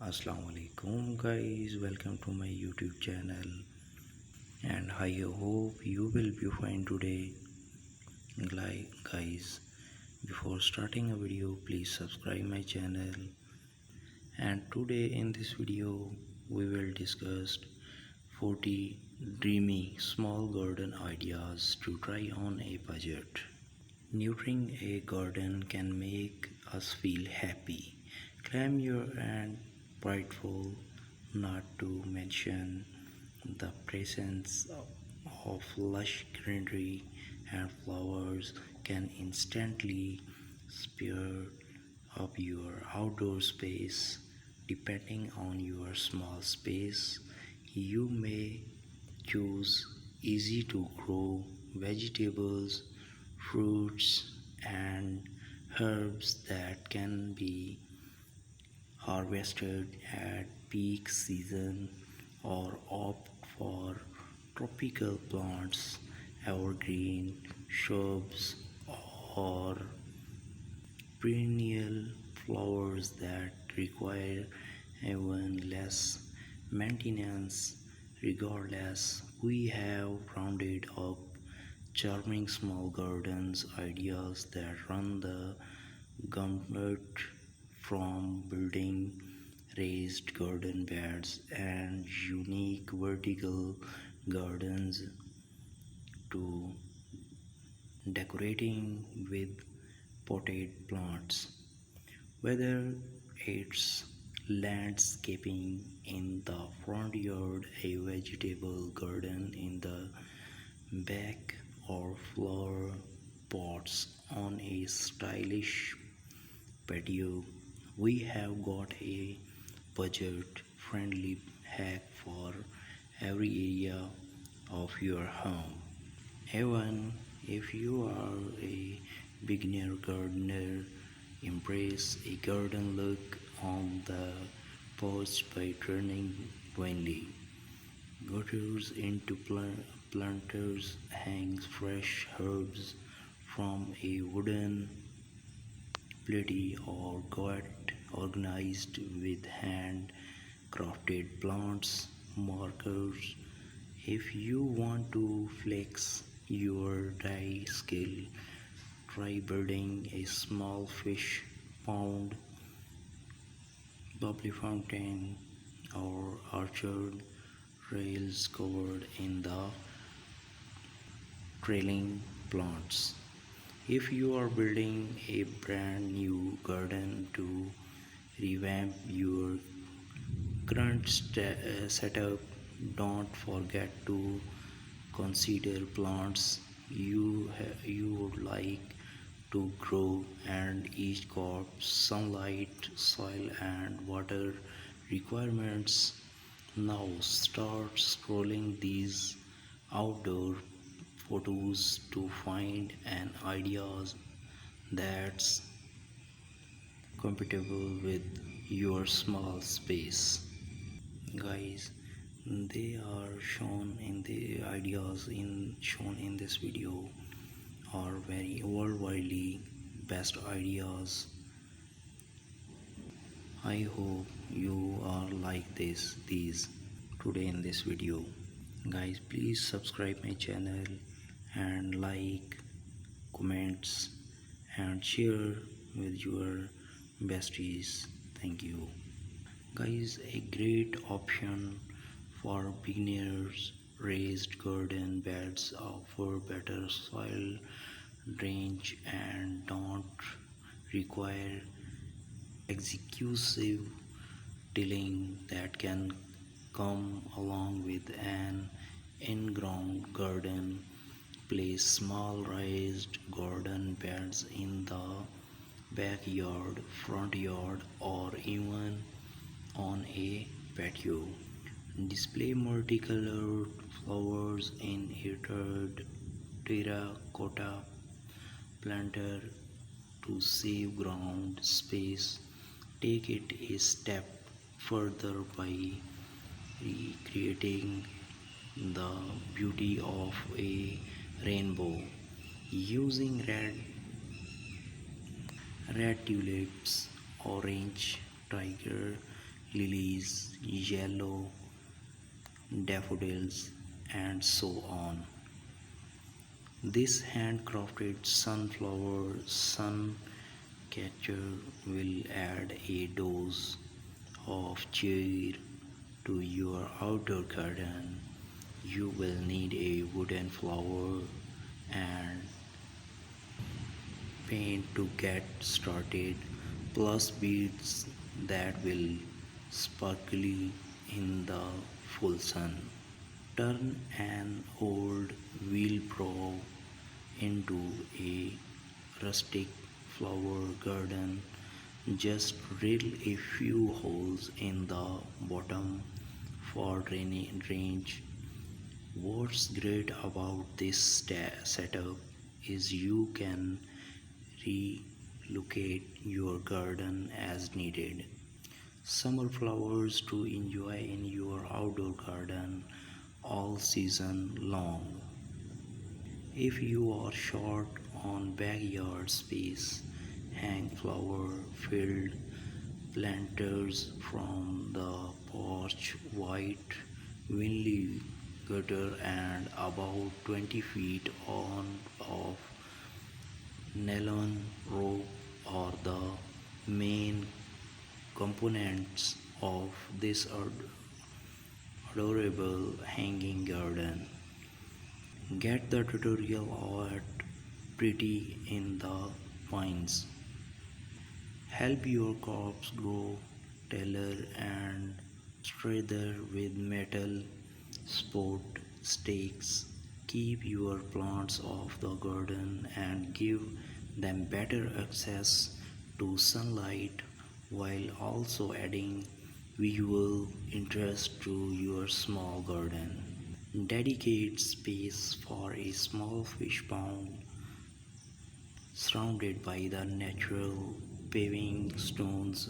Assalamu alaikum guys, welcome to my YouTube channel and I hope you will be fine today. Like guys, before starting a video please subscribe my channel, and today in this video we will discuss 40 dreamy small garden ideas to try on a budget. Nurturing a garden can make us feel happy, clamor and prideful, not to mention the presence of lush greenery and flowers can instantly spur up your outdoor space. Depending on your small space, you may choose easy to grow vegetables, fruits, and herbs that can be harvested at peak season, or opt for tropical plants, evergreen shrubs, or perennial flowers that require even less maintenance. Regardless, we have rounded up charming small gardens ideas that run the gamut, from building raised garden beds and unique vertical gardens to decorating with potted plants. Whether it's landscaping in the front yard, a vegetable garden in the back, or flower pots on a stylish patio, we have got a budget friendly hack for every area of your home. Even if you are a beginner gardener, embrace a garden look on the porch by turning windy gutters into planters, hangs fresh herbs from a wooden platy, or got organized with hand crafted plants markers. If you want to flex your dye skill, try building a small fish pond, bubbly fountain, or orchard rails covered in the trailing plants. If you are building a brand new garden to revamp your current setup, don't forget to consider plants you would like to grow, and each got sunlight, soil, and water requirements. Now start scrolling these outdoor photos to find an ideas that's compatible with your small space. Guys, they are shown in the ideas in shown in this video are very worldwide best ideas. I hope you are like these today in this video. Guys, please subscribe my channel and like, comments, and share with your besties. Thank you. Guys, a great option for beginners, raised garden beds offer better soil drainage and don't require excessive tilling that can come along with an in-ground garden. Place small raised garden beds in the backyard, front yard, or even on a patio. Display multicolored flowers in a terracotta planter to save ground space. Take it a step further by recreating the beauty of a rainbow using red tulips, orange tiger lilies, yellow daffodils, and so on. This handcrafted sunflower sun catcher will add a dose of cheer to your outdoor garden. You will need a wooden flower and paint to get started, plus beads that will sparkle in the full sun. Turn an old wheelbarrow into a rustic flower garden. Just drill a few holes in the bottom for drainage. What's great about this setup is you can relocate your garden as needed. Summer flowers to enjoy in your outdoor garden all season long. If you are short on backyard space, hang flower filled planters from the porch, white vinyl gutter, and about 20 feet on of nylon rope are the main components of this adorable hanging garden. Get the tutorial at Pretty in the Pines. Help your crops grow taller and straighter with metal support stakes. Keep your plants off the garden and give them better access to sunlight while also adding visual interest to your small garden. Dedicate space for a small fish pond surrounded by the natural paving stones,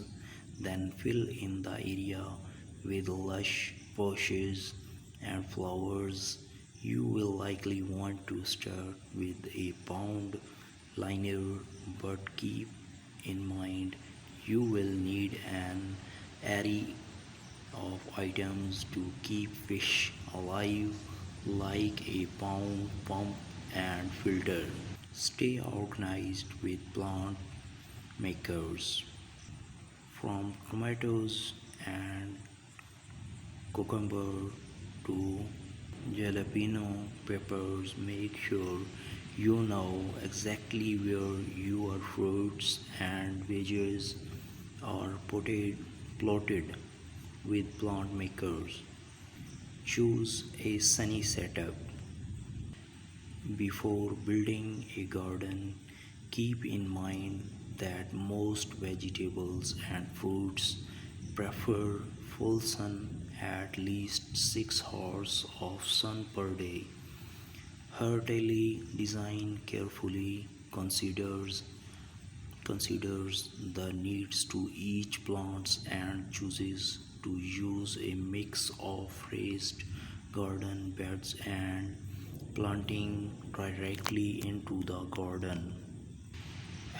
then fill in the area with lush bushes and flowers. You will likely want to start with a pond liner, but keep in mind you will need an array of items to keep fish alive, like a pond pump and filter. Stay organized with plant makers, from tomatoes and cucumber to jalapeno peppers. Make sure you know exactly where your fruits and veggies are plotted with plant makers. Choose a sunny setup. Before building a garden, keep in mind that most vegetables and fruits prefer full sun, at least 6 hours of sun per day. Heartily design carefully considers the needs to each plant and chooses to use a mix of raised garden beds and planting directly into the garden.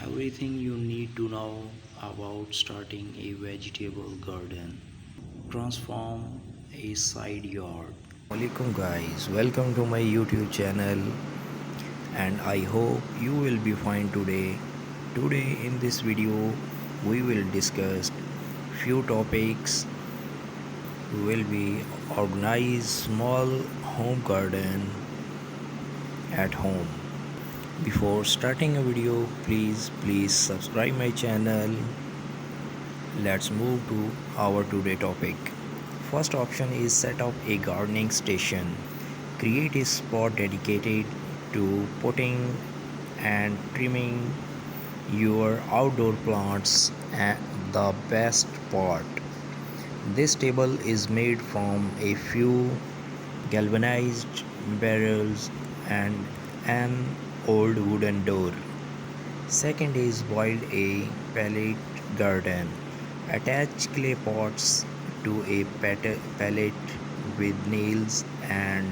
Everything you need to know about starting a vegetable garden. Transform a side yard. Welcome guys, welcome to my YouTube channel, and I hope you will be fine today. Today in this video we will discuss few topics. We will be organize small home garden at home. Before starting a video, please subscribe my channel. Let's move to our today topic. First option is set up a gardening station. Create a spot dedicated to potting and trimming your outdoor plants. And the best part, this table is made from a few galvanized barrels and an old wooden door. Second is build a pallet garden. Attach clay pots to a pallet with nails and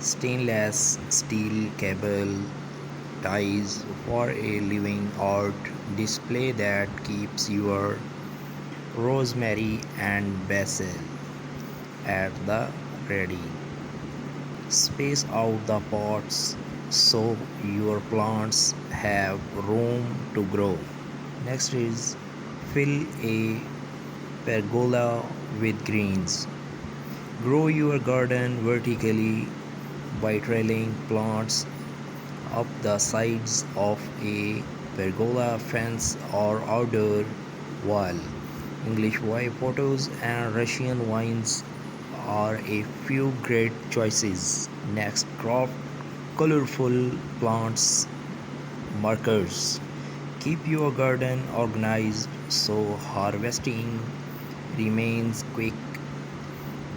stainless steel cable ties for a living art display that keeps your rosemary and basil at the ready. Space out the pots so your plants have room to grow. Next is fill a pergola with greens. Grow your garden vertically by trailing plants up the sides of a pergola fence or outdoor wall. English white potatoes and Russian vines are a few great choices. Next, crop colorful plants markers. Keep your garden organized so harvesting remains quick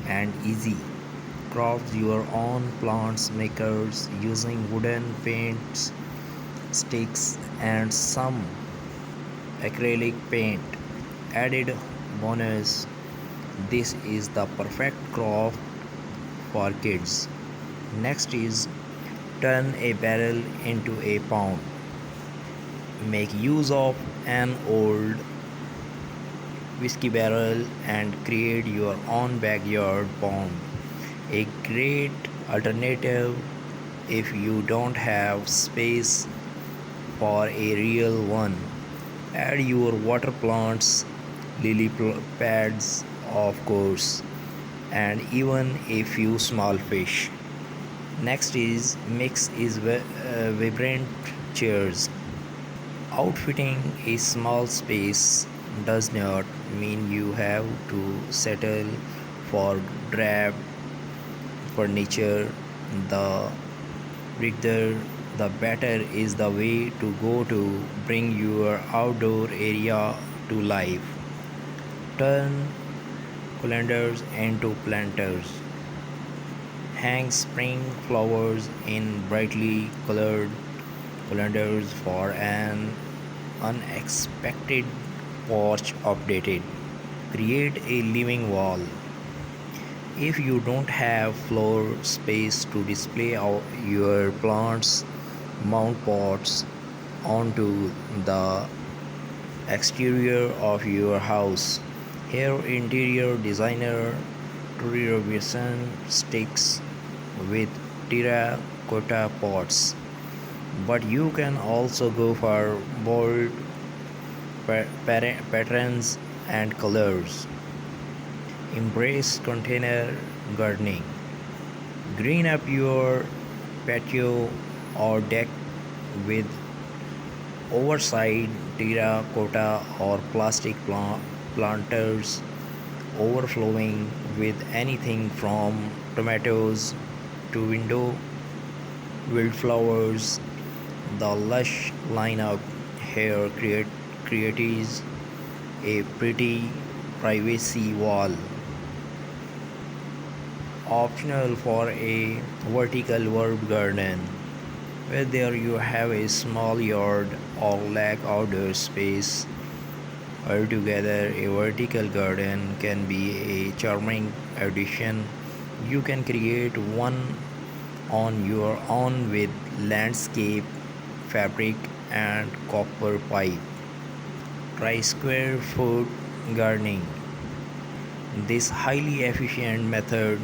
and easy. Craft your own plants makers using wooden paints, sticks, and some acrylic paint. Added bonus, this is the perfect craft for kids. Next is turn a barrel into a pond. Make use of an old whiskey barrel and create your own backyard pond. A great alternative if you don't have space for a real one. Add your water plants, pads, of course, and even a few small fish. Next is mix is vibrant chairs. Outfitting a small space does not mean you have to settle for drab furniture. The richer the better is the way to go to bring your outdoor area to life. Turn calendars into planters. Hang spring flowers in brightly colored calendars for an unexpected porch updated. Create a living wall. If you don't have floor space to display your plants, mount pots onto the exterior of your house. Here, interior designer Trudy Robinson sticks with terracotta pots, but you can also go for bold patterns and colors. Embrace container gardening. Green up your patio or deck with oversized terracotta or plastic planters overflowing with anything from tomatoes to window wildflowers. The lush lineup here creates a pretty privacy wall. Optional for a vertical herb garden. Whether you have a small yard or lack outdoor space, altogether a vertical garden can be a charming addition. You can create one on your own with landscape fabric and copper pipe. Try square foot gardening. This highly efficient method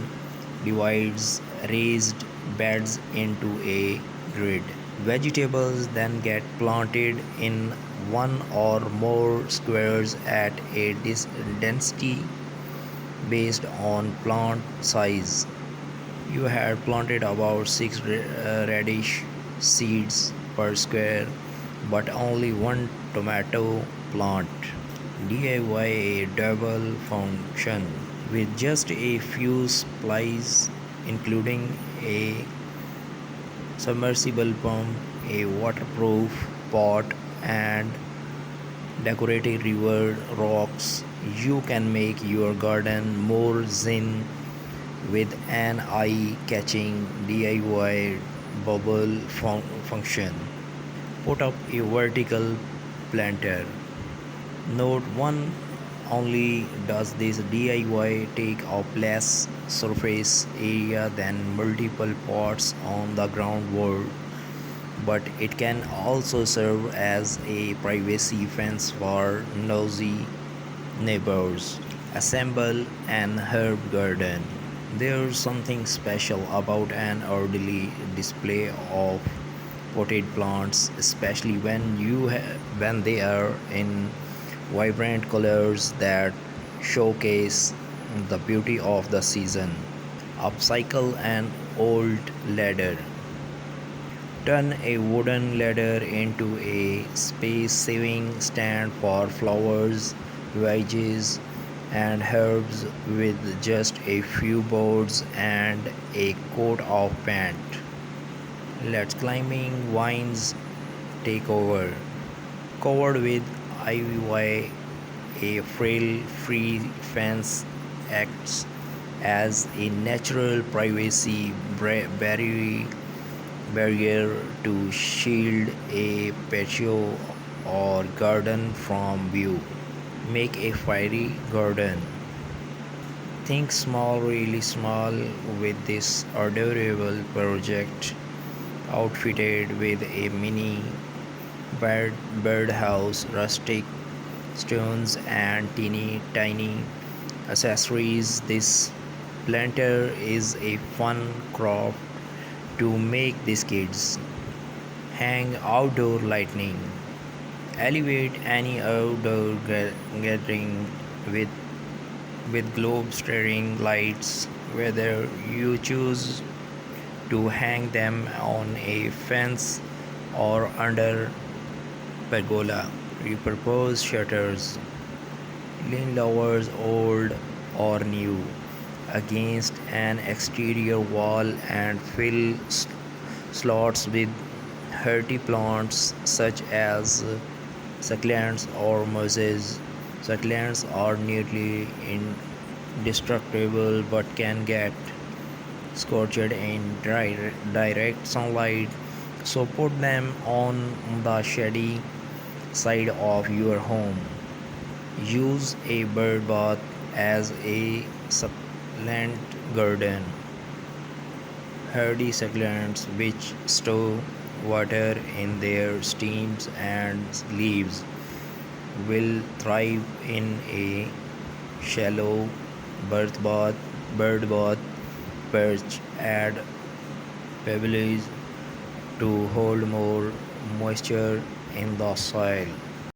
divides raised beds into a grid. Vegetables then get planted in one or more squares at a density based on plant size. You had planted about 6 radish seeds per square, but only one tomato plant. DIY a double function with just a few supplies, including a submersible pump, a waterproof pot, and decorative river rocks. You can make your garden more zen with an eye-catching DIY bubble function. Put up a vertical planter. Note 1 only does this DIY take up less surface area than multiple pots on the ground world, but it can also serve as a privacy fence for nosy neighbors. Assemble an herb garden. There's something special about an orderly display of potted plants, especially when they are in vibrant colors that showcase the beauty of the season. Upcycle an old ladder. Turn a wooden ladder into a space saving stand for flowers, veggies, and herbs with just a few boards and a coat of paint. Let climbing vines take over. Covered with ivy, a frail free fence acts as a natural privacy barrier to shield a patio or garden from view. Make a fiery garden. Think small, really small with this adorable project outfitted with a mini birdhouse, rustic stones, and teeny tiny accessories. This planter is a fun craft to make these kids. Hang outdoor lighting. Elevate any outdoor gathering with globe staring lights, whether you choose to hang them on a fence or under pergola. Repurpose shutters, lean lowers old or new against an exterior wall and fill slots with hardy plants such as succulents or mosses. Succulents are nearly indestructible but can get scorched in direct sunlight, so put them on the shady side of your home. Use a bird bath as a succulent garden. Hardy succulents which store water in their stems and leaves will thrive in a shallow bird bath perch. Add pebbles to hold more moisture in the soil.